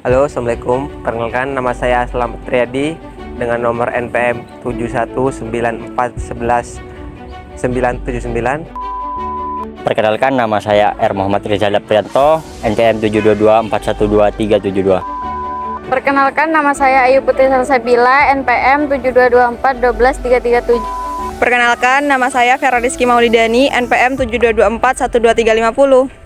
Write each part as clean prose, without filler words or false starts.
Halo, Assalamualaikum. Perkenalkan, nama saya Slamet Triadi dengan nomor NPM 7194119979. Perkenalkan, nama saya R. Muhammad Rizal Prianto, NPM 722412372. Perkenalkan, nama saya Ayu Putri Salsabila, NPM 7224 Perkenalkan, nama saya Vera Rizky Maulidani, NPM 7224 12350.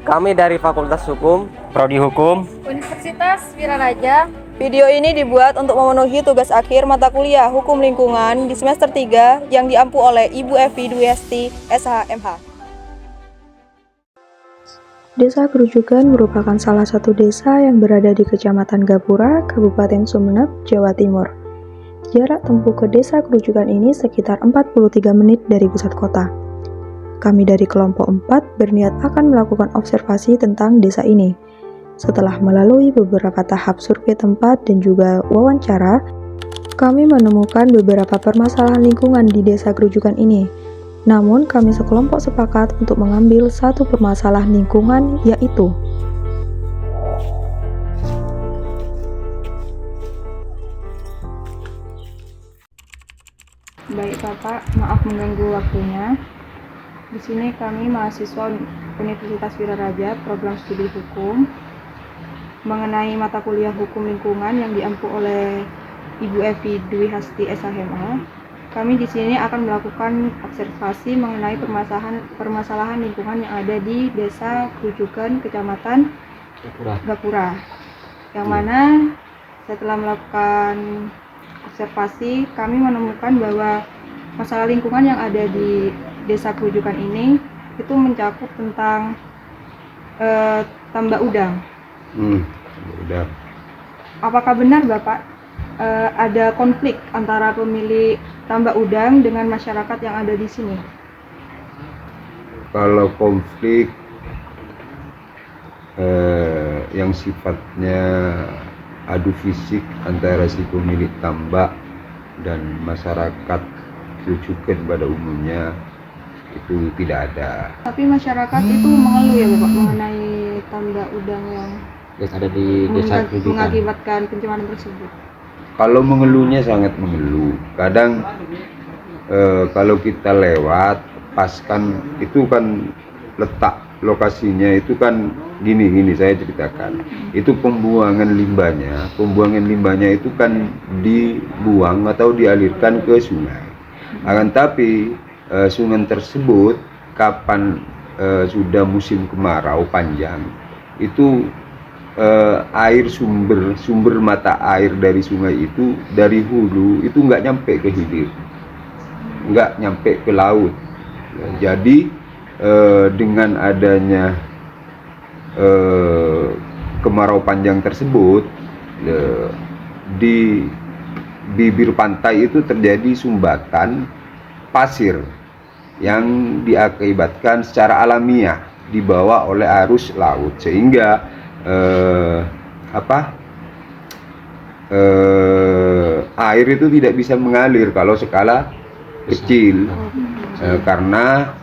Kami dari Fakultas Hukum, Prodi Hukum. Universitas Wiraraja. Video ini dibuat untuk memenuhi tugas akhir mata kuliah Hukum Lingkungan di semester 3 yang diampu oleh Ibu Evi Dwi Hesti, SHMH. Desa Grujugan merupakan salah satu desa yang berada di Kecamatan Gapura, Kabupaten Sumeneb, Jawa Timur. Jarak tempuh ke desa Grujugan ini sekitar 43 menit dari pusat kota. Kami dari kelompok 4 berniat akan melakukan observasi tentang desa ini. Setelah melalui beberapa tahap survei tempat dan juga wawancara, kami menemukan beberapa permasalahan lingkungan di desa Grujugan ini. Namun, kami sekelompok sepakat untuk mengambil satu permasalahan lingkungan, yaitu Baik Bapak, maaf mengganggu waktunya. Di sini kami mahasiswa Universitas Wiraraja, program studi hukum, mengenai mata kuliah hukum lingkungan yang diampu oleh Ibu Evi Dwi Hesti SHMH. Kami di sini akan melakukan observasi mengenai permasalahan lingkungan yang ada di Desa Grujugan, Kecamatan Gapura. Yang mana setelah melakukan observasi, kami menemukan bahwa masalah lingkungan yang ada di Desa Grujugan ini itu mencakup tentang tambak udang. Udah. Apakah benar Bapak ada konflik antara pemilik tambak udang dengan masyarakat yang ada di sini? Kalau konflik yang sifatnya adu fisik antara si pemilik tambak dan masyarakat Grujugan pada umumnya itu tidak ada. Tapi masyarakat itu mengeluh ya Bapak mengenai tambak udang yang Ada di desa Grujugan. mengakibatkan pencemaran tersebut. Kalau mengeluhnya sangat mengeluh. Kadang kalau kita lewat pas kan itu kan letak lokasinya itu kan gini saya ceritakan. Itu pembuangan limbahnya itu kan dibuang atau dialirkan ke sungai. Akan tapi sungai tersebut kapan sudah musim kemarau panjang itu air sumber mata air dari sungai itu dari hulu itu nggak nyampe ke hilir, nggak nyampe ke laut. Jadi dengan adanya kemarau panjang tersebut di bibir pantai itu terjadi sumbatan pasir yang diakibatkan secara alamiah dibawa oleh arus laut sehingga air itu tidak bisa mengalir kalau skala kecil karena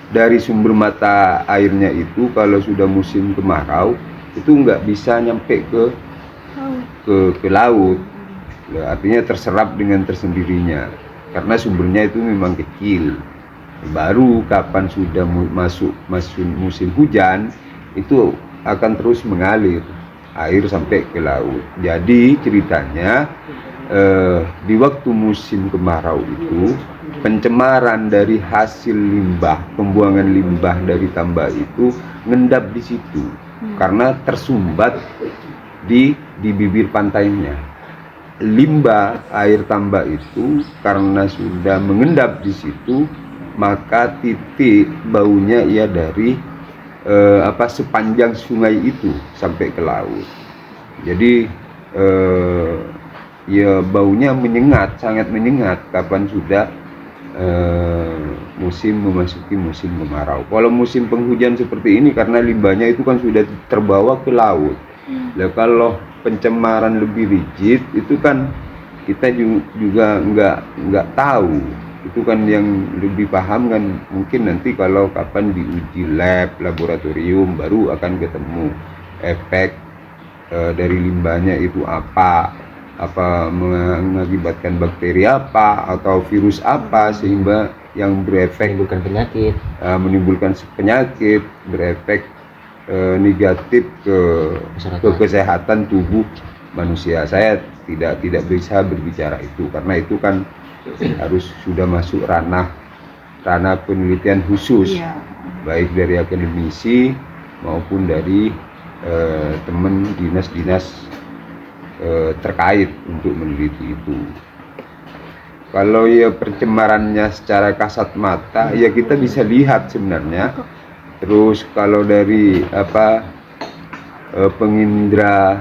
dari sumber mata airnya itu kalau sudah musim kemarau itu nggak bisa nyampe ke laut. Artinya terserap dengan tersendirinya karena sumbernya itu memang kecil. Baru kapan sudah masuk musim hujan itu akan terus mengalir air sampai ke laut. Jadi ceritanya di waktu musim kemarau itu pencemaran dari hasil limbah, pembuangan limbah dari tambak itu ngendap di situ karena tersumbat di bibir pantainya. Limbah air tambak itu karena sudah mengendap di situ maka titik baunya ia dari sepanjang sungai itu sampai ke laut. Jadi ya baunya menyengat, sangat menyengat kapan sudah memasuki musim kemarau. Kalau musim penghujan seperti ini karena limbahnya itu kan sudah terbawa ke laut. Nah, kalau pencemaran lebih rigid itu kan kita juga nggak tahu Itu kan yang lebih paham kan mungkin nanti kalau kapan diuji lab, laboratorium baru akan ketemu efek dari limbahnya itu apa mengakibatkan bakteri apa atau virus apa sehingga yang berefek menimbulkan penyakit berefek negatif ke kesehatan tubuh manusia. Saya tidak bisa berbicara itu karena itu kan harus sudah masuk ranah penelitian khusus, baik dari akademisi maupun dari teman dinas-dinas terkait untuk meneliti itu. Kalau ya pencemarannya secara kasat mata ya kita bisa lihat sebenarnya. Terus kalau dari pengindra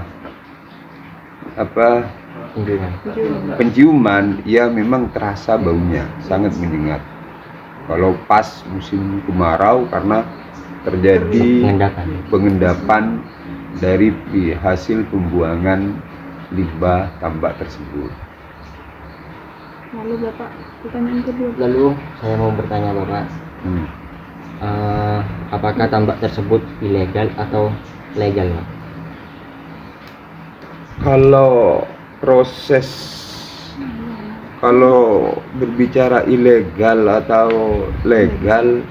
penciuman ya memang terasa baunya sangat menyengat kalau pas musim kemarau karena terjadi pengendapan dari hasil pembuangan limbah tambak tersebut. Lalu Bapak, pertanyaan kedua. Lalu saya mau bertanya Bapak, apakah tambak tersebut ilegal atau legal, Pak? Kalau berbicara ilegal atau legal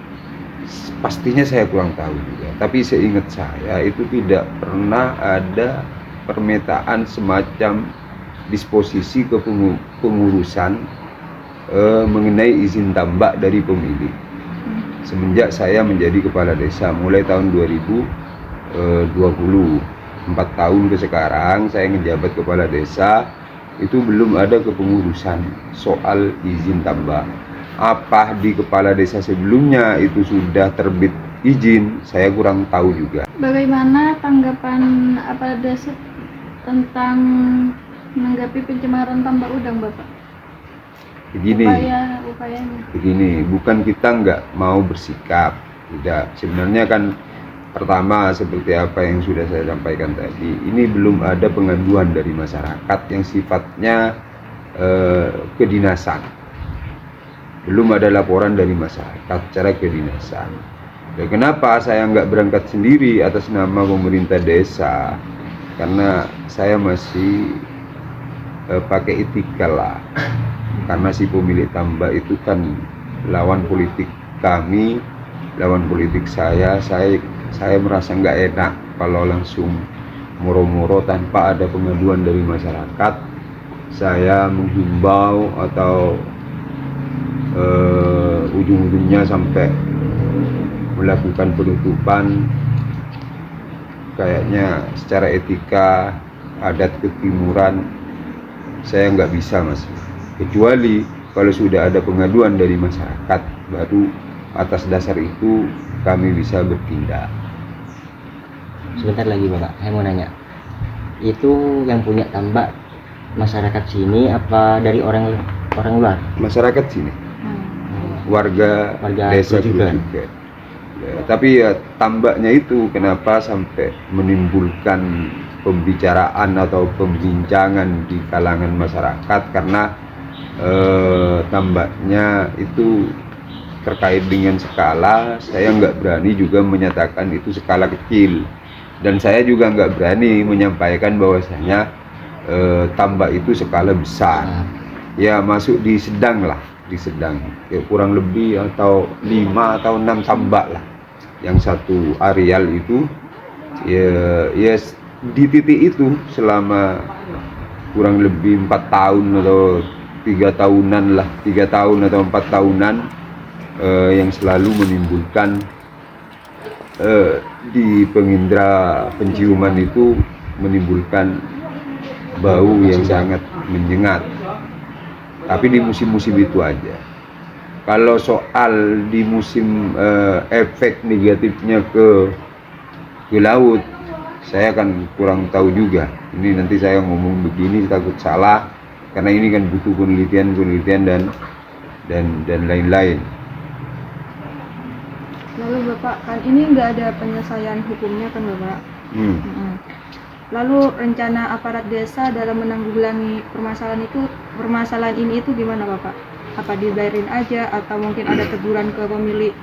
pastinya saya kurang tahu juga, tapi seingat saya itu tidak pernah ada permetaan semacam disposisi kepengurusan mengenai izin tambak dari pemilik semenjak saya menjadi kepala desa mulai tahun 2020. 4 tahun ke sekarang saya menjabat kepala desa itu belum ada kepengurusan soal izin tambak. Apa di kepala desa sebelumnya itu sudah terbit izin, saya kurang tahu juga. Bagaimana tanggapan aparat desa tentang menanggapi pencemaran tambak udang, Bapak? Upayanya. Begini, bukan kita nggak mau bersikap, tidak. Sebenarnya kan pertama seperti apa yang sudah saya sampaikan tadi, ini belum ada pengaduan dari masyarakat yang sifatnya kedinasan. Belum ada laporan dari masyarakat secara kedinasan. Ya, kenapa saya nggak berangkat sendiri atas nama pemerintah desa? Karena saya masih pakai etika lah. Karena si pemilik tambak itu kan lawan politik kami, lawan politik saya merasa nggak enak kalau langsung moro-moro tanpa ada pengaduan dari masyarakat. Saya menghimbau atau ujung-ujungnya sampai melakukan penutupan, kayaknya secara etika adat ketimuran saya nggak bisa Mas, kecuali kalau sudah ada pengaduan dari masyarakat baru atas dasar itu kami bisa bertindak. Sebentar lagi Bapak, saya mau nanya, itu yang punya tambak masyarakat sini apa dari orang luar? Masyarakat sini, warga desa juga. Ya, tapi ya tambaknya itu kenapa sampai menimbulkan pembicaraan atau pembincangan di kalangan masyarakat, karena tambaknya itu terkait dengan skala. Saya nggak berani juga menyatakan itu skala kecil, dan saya juga nggak berani menyampaikan bahwasanya tambak itu skala besar. Ya masuk di sedang lah, di sedang ya, kurang lebih atau 5 atau 6 tambak lah yang satu areal itu ya di titik itu selama kurang lebih 4 tahun atau 3 tahunan lah, 3 tahun atau 4 tahunan yang selalu menimbulkan di pengindra penciuman itu menimbulkan bau yang sangat menyengat. Tapi di musim-musim itu aja. Kalau soal di musim efek negatifnya ke laut, saya kan kurang tahu juga. Ini nanti saya ngomong begini takut salah, karena ini kan butuh penelitian dan lain-lain. Lalu Bapak, kan ini nggak ada penyelesaian hukumnya kan Bapak? Lalu rencana aparat desa dalam menanggulangi permasalahan ini itu gimana Bapak? apa dibiarin aja atau mungkin ada teguran ke pemilik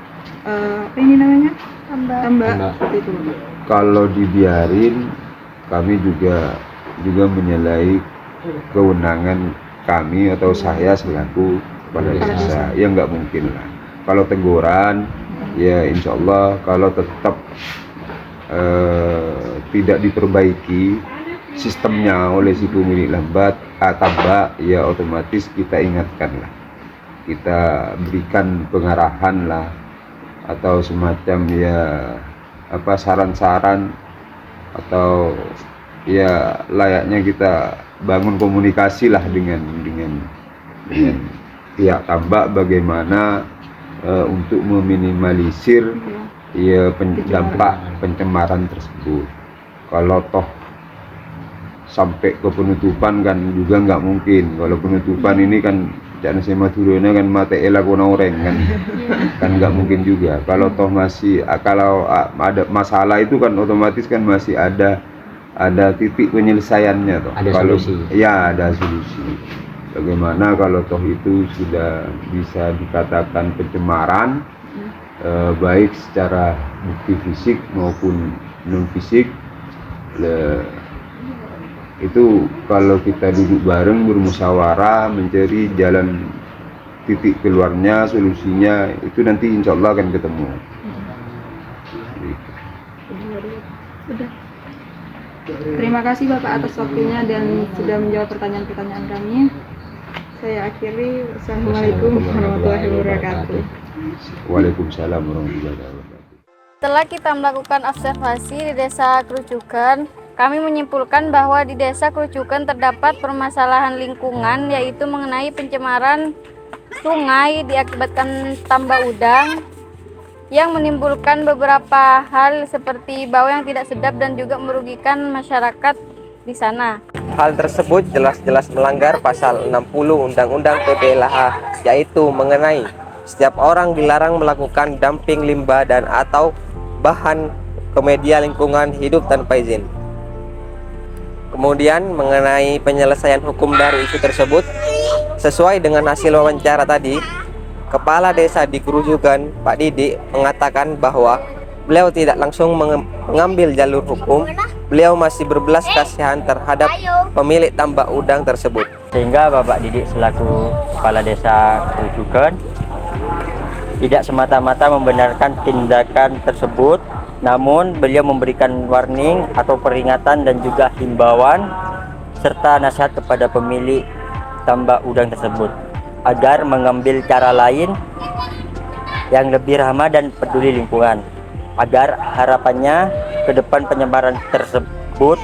apa ini namanya tambak seperti itu Bapak? Kalau dibiarin, kami juga menyalahi kewenangan kami atau saya selaku kepala desa. Ya nggak mungkin lah. Kalau teguran, ya insya Allah kalau tetap tidak diperbaiki sistemnya oleh si pemilik tambak, ya otomatis kita ingatkan lah, kita berikan pengarahan lah, atau semacam ya apa saran-saran, atau ya layaknya kita bangun komunikasi lah dengan pihak tambak bagaimana untuk meminimalisir ya dampak pencemaran tersebut. Kalau toh sampai ke penutupan kan juga nggak mungkin. Kalau penutupan ini kan jangan sema turunnya kan mate elak orang kan nggak mungkin juga. Kalau toh masih kalau ada masalah itu kan otomatis kan masih ada titik penyelesaiannya toh. Ada kalau solusi. ya ada solusi. Bagaimana kalau toh itu sudah bisa dikatakan pencemaran, baik secara bukti fisik maupun non fisik, itu kalau kita duduk bareng bermusyawarah mencari jalan titik keluarnya, solusinya, itu nanti insya Allah akan ketemu. Terima kasih Bapak atas waktunya dan sudah menjawab pertanyaan-pertanyaan kami. Saya akhiri. Wassalamualaikum warahmatullahi wabarakatuh. Waalaikumsalam warahmatullahi wabarakatuh. Setelah kita melakukan observasi di Desa Kerucukan, kami menyimpulkan bahwa di Desa Kerucukan terdapat permasalahan lingkungan, yaitu mengenai pencemaran sungai diakibatkan tambak udang yang menimbulkan beberapa hal seperti bau yang tidak sedap dan juga merugikan masyarakat di sana. Hal tersebut jelas-jelas melanggar pasal 60 Undang-Undang PPLH, yaitu mengenai setiap orang dilarang melakukan dumping limbah dan atau bahan ke media lingkungan hidup tanpa izin. Kemudian mengenai penyelesaian hukum dari isu tersebut, sesuai dengan hasil wawancara tadi, Kepala Desa di Kerujukan, Pak Didik, mengatakan bahwa beliau tidak langsung mengambil jalur hukum, beliau masih berbelas kasihan terhadap pemilik tambak udang tersebut. Sehingga Bapak Didik selaku Kepala Desa Kerujukan tidak semata-mata membenarkan tindakan tersebut, namun beliau memberikan warning atau peringatan dan juga himbauan serta nasihat kepada pemilik tambak udang tersebut agar mengambil cara lain yang lebih ramah dan peduli lingkungan, agar harapannya ke depan penyebaran tersebut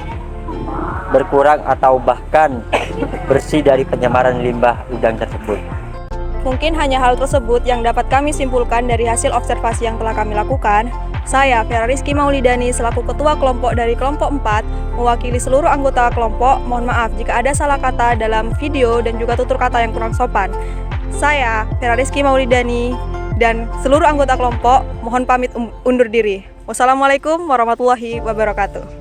berkurang atau bahkan bersih dari penyemaran limbah udang tersebut. Mungkin hanya hal tersebut yang dapat kami simpulkan dari hasil observasi yang telah kami lakukan. Saya, Vera Rizky Maulidani, selaku Ketua Kelompok dari Kelompok 4, mewakili seluruh anggota kelompok, mohon maaf jika ada salah kata dalam video dan juga tutur kata yang kurang sopan. Saya, Vera Rizky Maulidani, dan seluruh anggota kelompok, mohon pamit undur diri. Wassalamualaikum warahmatullahi wabarakatuh.